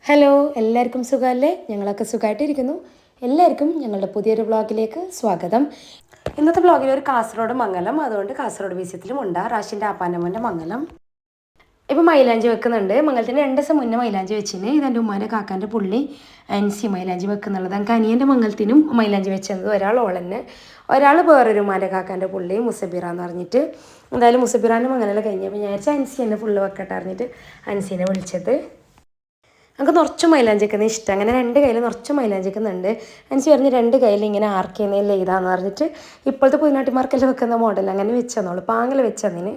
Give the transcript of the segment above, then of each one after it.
Hello, എല്ലാവർക്കും സുഖമല്ലേ? ഞങ്ങളൊക്കെ സുഖമായിട്ടിരിക്കുന്നു. എല്ലാവർക്കും ഞങ്ങളുടെ പുതിയൊരു വ്ളോഗിലേക്ക് സ്വാഗതം. ഇന്നത്തെ വ്ളോഗിൽ ഒരു കാസർഗോഡ് മംഗലം, അതുകൊണ്ട് കാസർഗോഡ് വിസിറ്റിലും ഉണ്ട് റാഷിൻ്റെ ആപ്പാനമ്മൻ്റെ മംഗലം. ഇപ്പോൾ മൈലാഞ്ചി വെക്കുന്നുണ്ട്. മംഗലത്തിന് 2 ദിവസം മുന്നേ മൈലാഞ്ചി വെച്ചിന്. ഇതെൻ്റെ ഉമ്മാൻ്റെ കാക്കാൻ്റെ പുള്ളി അൻസി മൈലാഞ്ചി വെക്കുന്നുള്ളത്. എനിക്ക് അനിയൻ്റെ മംഗലത്തിനും മൈലാഞ്ചി വെച്ചത് ഒരാൾ ഓളന്നെ, ഒരാൾ വേറൊരു ഉമ്മാൻ്റെ കാക്കാൻ്റെ പുള്ളി മുസബിറ എന്ന് പറഞ്ഞിട്ട്. എന്തായാലും മുസബിറാൻ്റെ മംഗലം കഴിഞ്ഞപ്പോൾ ഞാൻ വിചാരിച്ച അൻസി എന്നെ ഫുള്ള് വെക്കട്ടെ അറിഞ്ഞിട്ട് അൻസീനെ വിളിച്ചത്. നമുക്ക് നിറച്ച് മൈലാഞ്ചി വെക്കുന്നത് ഇഷ്ടം. അങ്ങനെ 2 കയ്യിൽ നിറച്ച് മൈലാഞ്ചി വെക്കുന്നുണ്ട്. എനിക്ക് പറഞ്ഞ് 2 കയ്യിൽ ഇങ്ങനെ ആർക്കെന്നേലും ഇതാന്ന് പറഞ്ഞിട്ട് ഇപ്പോഴത്തെ പുതിനാട്ടിമാർക്കെല്ലാം വെക്കുന്ന മോഡൽ അങ്ങനെ വെച്ചെന്നോളൂ. പാങ്ങൽ വെച്ചതിന്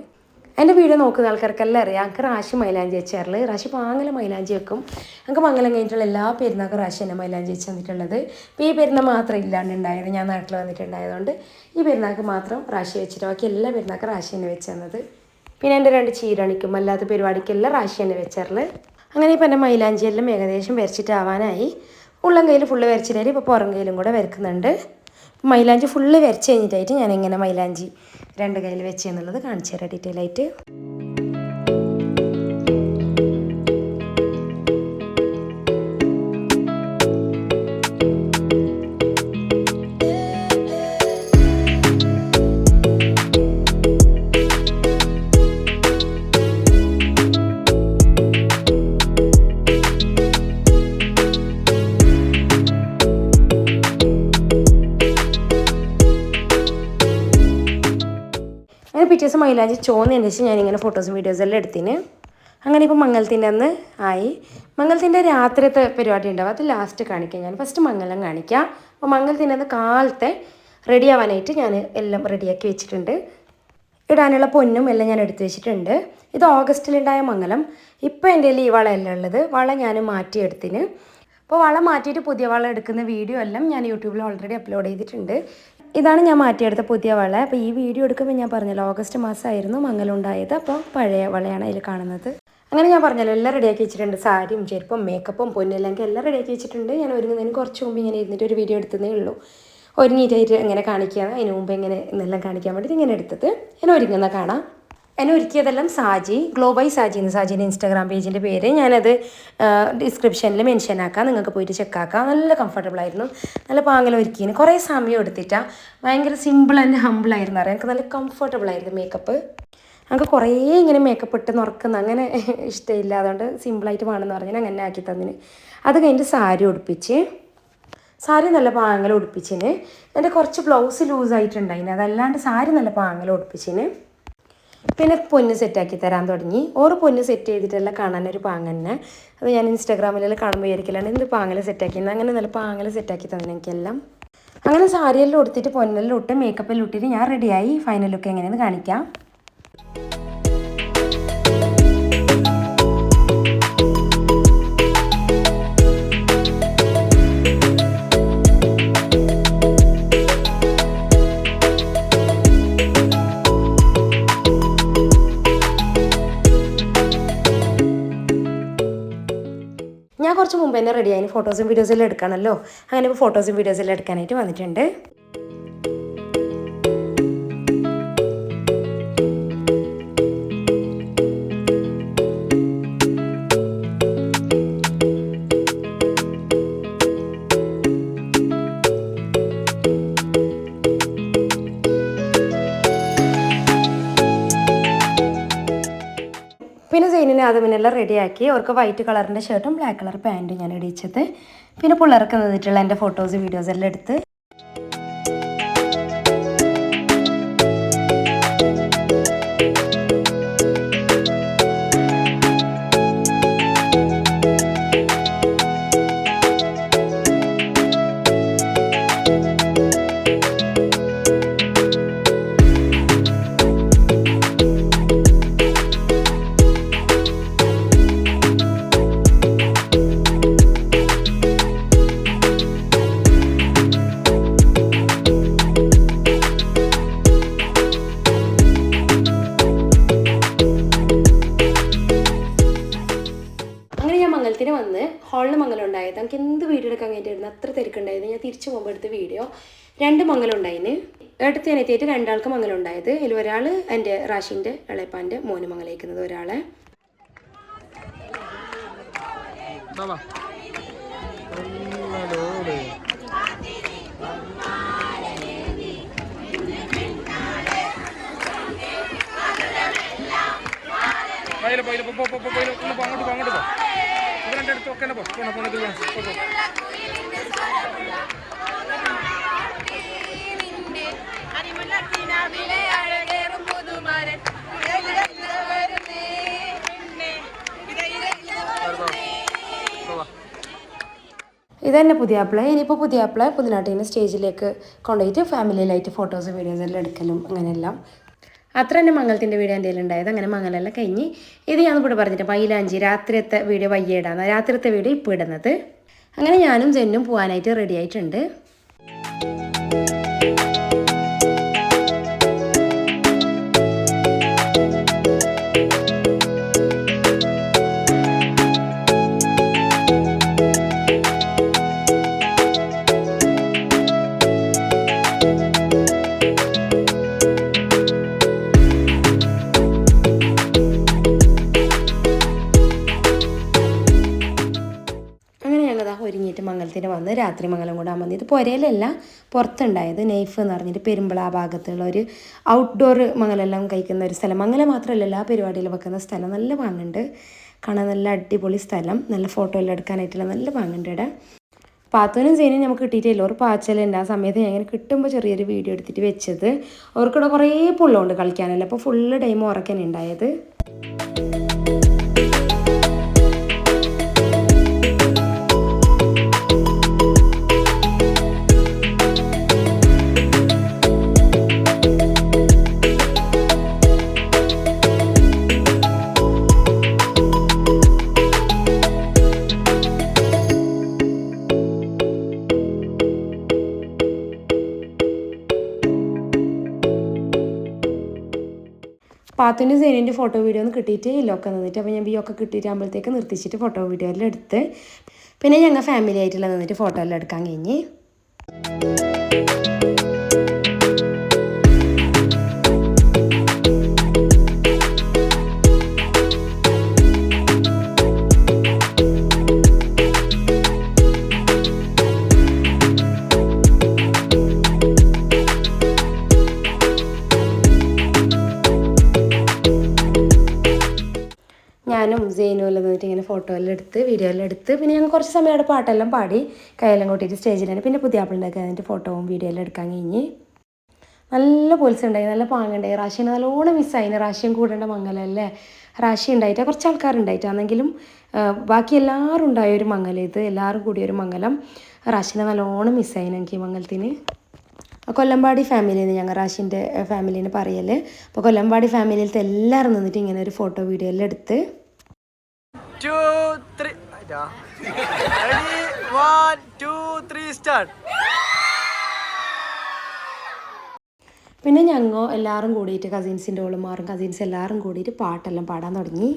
എൻ്റെ വീഡിയോ നോക്കുന്ന ആൾക്കാർക്കെല്ലാം അറിയാം. എനിക്ക് റാശി മൈലാഞ്ചി വെച്ചാറിൽ റാശി പാങ്ങൽ മൈലാഞ്ചി വെക്കും. എനിക്ക് മംഗലം കഴിഞ്ഞിട്ടുള്ള എല്ലാ പെരുന്നാൾക്കും റാശി തന്നെ മൈലാഞ്ചി വെച്ച് തന്നിട്ടുള്ളത്. ഇപ്പോൾ ഈ പെരുന്നാൾ മാത്രം ഇല്ലാണ്ടുണ്ടായത്, ഞാൻ നാട്ടിൽ വന്നിട്ടുണ്ടായതുകൊണ്ട് ഈ പെരുന്നാൾക്ക് മാത്രം റാശി വെച്ചിട്ട് ബാക്കി എല്ലാ പെരുന്നാൾക്കും റാശി തന്നെ വെച്ച് തന്നത്. പിന്നെ എൻ്റെ 2 ചീരണിക്കും അല്ലാത്ത പരിപാടിക്കെല്ലാം റാശി തന്നെ വെച്ചാറിൽ. അങ്ങനെ ഇപ്പോൾ എൻ്റെ മൈലാഞ്ചിയെല്ലാം ഏകദേശം വരച്ചിട്ടാവാനായി. ഉള്ളം കയ്യിൽ ഫുള്ള് വരച്ചിട്ടായി, ഇപ്പോൾ പുറം കയ്യിലും കൂടെ വരക്കുന്നുണ്ട്. മൈലാഞ്ചി ഫുള്ള് വരച്ച് കഴിഞ്ഞിട്ടായിട്ട് ഞാനിങ്ങനെ മൈലാഞ്ചി 2 കയ്യിൽ വെച്ച് എന്നുള്ളത് കാണിച്ചു തരാം ഡീറ്റെയിൽ ആയിട്ട്. അങ്ങനെ പിറ്റേ ദിവസം മൈലാഞ്ചി ചോന്നതിന് ശേഷം ഞാനിങ്ങനെ ഫോട്ടോസും വീഡിയോസെല്ലാം എടുത്തിന്. അങ്ങനെ ഇപ്പോൾ മംഗലത്തിൻ്റെ അന്ന് ആയി. മംഗലത്തിൻ്റെ രാത്രിയത്തെ പരിപാടി ഉണ്ടാവും, അത് ലാസ്റ്റ് കാണിക്കാം. ഞാൻ ഫസ്റ്റ് മംഗലം കാണിക്കാം. അപ്പോൾ മംഗലത്തിൻ്റെ അന്ന് കാലത്തെ റെഡി ആവാനായിട്ട് ഞാൻ എല്ലാം റെഡിയാക്കി വെച്ചിട്ടുണ്ട്. ഇടാനുള്ള പൊന്നും എല്ലാം ഞാൻ എടുത്തു വെച്ചിട്ടുണ്ട്. ഇത് ഓഗസ്റ്റിലുണ്ടായ മംഗലം. ഇപ്പോൾ എൻ്റെ കയ്യിൽ ഈ വളയല്ല ഉള്ളത്. വള ഞാൻ മാറ്റിയെടുത്തിന്. അപ്പോൾ വള മാറ്റിയിട്ട് പുതിയ വള എടുക്കുന്ന വീഡിയോ എല്ലാം ഞാൻ യൂട്യൂബിൽ ഓൾറെഡി അപ്ലോഡ് ചെയ്തിട്ടുണ്ട്. ഇതാണ് ഞാൻ മാറ്റിയെടുത്ത പുതിയ വള. അപ്പോൾ ഈ വീഡിയോ എടുക്കുമ്പോൾ ഞാൻ പറഞ്ഞല്ലോ ഓഗസ്റ്റ് മാസമായിരുന്നു മംഗലം ഉണ്ടായത്. അപ്പോൾ പഴയ വളയാണ് അതിൽ കാണുന്നത്. അങ്ങനെ ഞാൻ പറഞ്ഞല്ലോ എല്ലാം റെഡിയാക്കി വെച്ചിട്ടുണ്ട്. സാരിയും ചെരുപ്പും മേക്കപ്പും പൊന്നെല്ലാം എല്ലാം റെഡിയാക്കി വെച്ചിട്ടുണ്ട്. ഞാൻ ഒരുങ്ങുന്നതിന് കുറച്ച് മുമ്പ് ഇങ്ങനെ ഇരുന്നിട്ട് ഒരു വീഡിയോ എടുത്തതേ ഉള്ളൂ. ഒരുങ്ങിയിട്ടായിട്ട് എങ്ങനെ കാണിക്കുക, അതിന് മുമ്പ് എങ്ങനെ എന്നെല്ലാം കാണിക്കാൻ വേണ്ടിയിട്ട് ഇങ്ങനെ എടുത്തത്. ഞാൻ ഒരുങ്ങുന്ന കാണാം. എന്നെ ഒരുക്കിയതെല്ലാം സാജി, ഗ്ലോബൈ സാജി എന്ന് സാജീൻ്റെ ഇൻസ്റ്റാഗ്രാം പേജിൻ്റെ പേര്. ഞാനത് ഡിസ്ക്രിപ്ഷനിൽ മെൻഷൻ ആക്കാം, നിങ്ങൾക്ക് പോയിട്ട് ചെക്കാക്കാം. നല്ല കംഫർട്ടബിൾ ആയിരുന്നു, നല്ല പാങ്ങൽ ഒരുക്കിന്. കുറേ സമയം എടുത്തിട്ടാണ്, ഭയങ്കര സിമ്പിൾ ആൻഡ് ഹമ്പിളായിരുന്നു അറിയാം. എനിക്ക് നല്ല കംഫർട്ടബിൾ ആയിരുന്നു മേക്കപ്പ്. നമുക്ക് കുറേ ഇങ്ങനെ മേക്കപ്പ് ഇട്ട് നിറക്കുന്ന അങ്ങനെ ഇഷ്ടമില്ല, അതുകൊണ്ട് സിമ്പിളായിട്ട് വേണമെന്ന് പറഞ്ഞാൽ അങ്ങനെ ആക്കി തന്നിന്. അത് കഴിഞ്ഞിട്ട് സാരി ഉടുപ്പിച്ച്, സാരി നല്ല പാങ്ങൽ ഉടുപ്പിച്ചിന്. എൻ്റെ കുറച്ച് ബ്ലൗസ് ലൂസായിട്ടുണ്ടായിന്, അതല്ലാണ്ട് സാരി നല്ല പാങ്ങൽ ഉടുപ്പിച്ചിന്. പിന്നെ പൊന്ന് സെറ്റാക്കി തരാൻ തുടങ്ങി. ഓറ് പൊന്ന് സെറ്റ് ചെയ്തിട്ടെല്ലാം കാണാനൊരു പാങ്ങന്നെ. അത് ഞാൻ ഇൻസ്റ്റാഗ്രാമിലെല്ലാം കാണുമ്പോൾ വിചാരിക്കലാണ് എന്ത് പാങ്ങൽ സെറ്റാക്കിയെന്ന്. അങ്ങനെ നല്ല പാങ്ങൽ സെറ്റാക്കി തന്നെ എനിക്കെല്ലാം. അങ്ങനെ സാരിയെല്ലാം ഉടുത്തിട്ട് പൊന്നെല്ലാം ഇട്ട് മേക്കപ്പെല്ലാം ഇട്ടിട്ട് ഞാൻ റെഡിയായി. ഫൈനൽ ലുക്ക് എങ്ങനെയെന്ന് കാണിക്കാം. ഞാൻ കുറച്ച് മുമ്പ് തന്നെ റെഡി ആയി. ഫോട്ടോസും വീഡിയോസെല്ലാം എടുക്കണമല്ലോ. അങ്ങനെ ഇപ്പോൾ ഫോട്ടോസും വീഡിയോസെല്ലാം എടുക്കാനായിട്ട് വന്നിട്ടുണ്ട്. പിന്നെ സൈനിനെ അതുമിനെല്ലാം റെഡിയാക്കി. അവർക്ക് വൈറ്റ് കളറിൻ്റെ ഷർട്ടും ബ്ലാക്ക് കളർ പാൻറ്റും ഞാൻ ഇടിച്ചത്. പിന്നെ പിള്ളേർക്ക് നിന്നിട്ടുള്ള എൻ്റെ ഫോട്ടോസ് വീഡിയോസ് എല്ലാം എടുത്ത്. മംഗലത്തിന് വന്ന് ഹാളിൽ മംഗലം ഉണ്ടായത്. എനിക്ക് എന്ത് വീഡിയോ എടുക്കാൻ കഴിഞ്ഞിട്ടായിരുന്നു, അത്ര തിരക്കുണ്ടായിരുന്നു. ഞാൻ തിരിച്ചു പോകുമ്പോൾ എടുത്ത വീഡിയോ 2 മംഗലം ഉണ്ടായിന്. എടുത്ത് ഞാൻ എത്തിയിട്ട് 2 ആൾക്ക് മംഗലം ഉണ്ടായത്. അതിൽ ഒരാൾ എൻ്റെ റാഷിൻ്റെ ഇളയപ്പാൻ്റെ മോന് മംഗലയിക്കുന്നത്, ഒരാളെ വാ ലോഡ് പോയില്ല പോയില്ല പോയില്ല അങ്ങോട്ട് പോ അങ്ങോട്ട് പോ ഇവരുടെ അടുത്ത് ഒക്കെ പോ പോണത് ഇതന്നെ പുതിയാപ്പിള. ഇനിയിപ്പോൾ പുതിയാപ്പിള പുതിനാട്ടീനെ സ്റ്റേജിലേക്ക് കൊണ്ടുപോയിട്ട് ഫാമിലിയിലായിട്ട് ഫോട്ടോസ് വീഡിയോസ് എല്ലാം എടുക്കലും അങ്ങനെയെല്ലാം. അത്ര തന്നെ മംഗലത്തിൻ്റെ വീഡിയോ എൻ്റെ ഉണ്ടായത്. അങ്ങനെ മംഗലെല്ലാം കഴിഞ്ഞ് ഇത് ഞാനിവിടെ പറഞ്ഞിട്ട് മൈലാഞ്ചി രാത്രിയത്തെ വീഡിയോ വയ്യ ഇടാന്ന്, രാത്രിയത്തെ വീഡിയോ ഇപ്പോൾ ഇടുന്നത്. അങ്ങനെ ഞാനും ജെന്നും പോകാനായിട്ട് റെഡി ആയിട്ടുണ്ട്. ഒരുങ്ങിയിട്ട് മംഗലത്തിന് വന്ന് രാത്രി മംഗലം കൂടാൻ വന്നത്. ഇത് പുരയിലല്ല, പുറത്തുണ്ടായത്. നെയ്ഫ് എന്ന് പറഞ്ഞിട്ട് പെരുമ്പള ആ ഭാഗത്തുള്ള ഒരു ഔട്ട്ഡോർ മംഗലെല്ലാം കഴിക്കുന്ന ഒരു സ്ഥലം. മംഗലം മാത്രമല്ല, എല്ലാ പരിപാടിയിലും വെക്കുന്ന സ്ഥലം. നല്ല പാങ്ങുണ്ട് കാണാൻ, നല്ല അടിപൊളി സ്ഥലം. നല്ല ഫോട്ടോ എല്ലാം എടുക്കാനായിട്ടുള്ള നല്ല പാങ്ങുണ്ട് ഇവിടെ. പാത്തൂനും സേനും നമുക്ക് കിട്ടിയിട്ടില്ല. ഒരു പാച്ചലുണ്ട്. ആ സമയത്ത് ഞാൻ ഇങ്ങനെ കിട്ടുമ്പോൾ ചെറിയൊരു വീഡിയോ എടുത്തിട്ട് വെച്ചത്. അവർക്കിവിടെ കുറേ പുള്ളമുണ്ട് കളിക്കാനല്ല. അപ്പോൾ ഫുള്ള് ടൈം ഉറക്കനെ ഉണ്ടായത്. പാത്തുൻ്റെ സേനിൻ്റെ ഫോട്ടോ വീഡിയോ ഒന്നും കിട്ടിയിട്ട് ഇല്ലൊക്കെ നിന്നിട്ട്, അപ്പോൾ ഞാൻ ബിയൊക്കെ കിട്ടിയിട്ടാകുമ്പോഴത്തേക്ക് നിർത്തിച്ചിട്ട് ഫോട്ടോ വീഡിയോ എല്ലാം എടുത്ത് പിന്നെ ഞങ്ങൾ ഫാമിലി ആയിട്ടുള്ള നിന്നിട്ട് ഫോട്ടോ എല്ലാം എടുക്കാൻ കഴിഞ്ഞ്. ഞാനും സേനും എല്ലാം നിന്നിട്ട് ഇങ്ങനെ ഫോട്ടോ എല്ലാം എടുത്ത് വീഡിയോ എല്ലാം എടുത്ത് പിന്നെ ഞങ്ങൾ കുറച്ച് സമയം അവിടെ പാട്ടെല്ലാം പാടി കയ്യെല്ലാം കൂട്ടിയിട്ട് സ്റ്റേജിലാണ്. പിന്നെ പുതിയാപ്പിളിൻ്റെയൊക്കെ അതിൻ്റെ ഫോട്ടോവും വീഡിയോ എല്ലാം എടുക്കാൻ കഴിഞ്ഞ്. നല്ല പോലീസ് ഉണ്ടായി, നല്ല പാങ്ങുണ്ടായി. റാശിനെ നല്ലോണം മിസ്സായി. റാശിയും കൂടേണ്ട മംഗലല്ലേ, റാശി ഉണ്ടായിട്ട് കുറച്ച് ആൾക്കാരുണ്ടായിട്ടാണെങ്കിലും ബാക്കി എല്ലാവരും ഉണ്ടായ ഒരു മംഗലം ഇത്, എല്ലാവരും കൂടിയൊരു മംഗലം. റാശിനെ നല്ലോണം മിസ്സായി എനിക്ക് ഈ മംഗലത്തിന്. കൊല്ലമ്പാടി ഫാമിലിന്ന് ഞങ്ങൾ റാഷിൻ്റെ ഫാമിലിന് പറയൽ. അപ്പോൾ കൊല്ലമ്പാടി ഫാമിലിയിലത്തെ എല്ലാവരും നിന്നിട്ട് ഇങ്ങനെ ഒരു ഫോട്ടോ വീഡിയോ എല്ലാം എടുത്ത്. 2 3 ready 1 2 3 start. പിന്നെ ഞങ്ങൾ എല്ലാവരും കൂടിയിട്ട് കസിൻസിൻ്റെ ഓളുമാറും കസിൻസ് എല്ലാവരും കൂടിയിട്ട് പാട്ടെല്ലാം പാടാൻ തുടങ്ങി.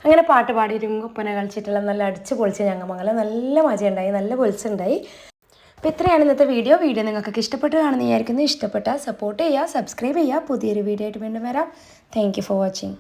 അങ്ങനെ പാട്ട് പാടിയിട്ടും ഒപ്പന കളിച്ചിട്ടുള്ള നല്ല അടിച്ച് പൊളിച്ച് ഞങ്ങമംഗലം നല്ല മജയുണ്ടായി, നല്ല പൊളിച്ചുണ്ടായി. അപ്പോൾ ഇത്രയാണ് ഇന്നത്തെ വീഡിയോ നിങ്ങൾക്ക് ഇഷ്ടപ്പെട്ട് കാണുന്ന വിചാരിക്കുന്നു. ഇഷ്ടപ്പെട്ടാൽ സപ്പോർട്ട് ചെയ്യുക, സബ്സ്ക്രൈബ് ചെയ്യുക. പുതിയൊരു വീഡിയോ ആയിട്ട് വീണ്ടും വരാം. Thank you for watching.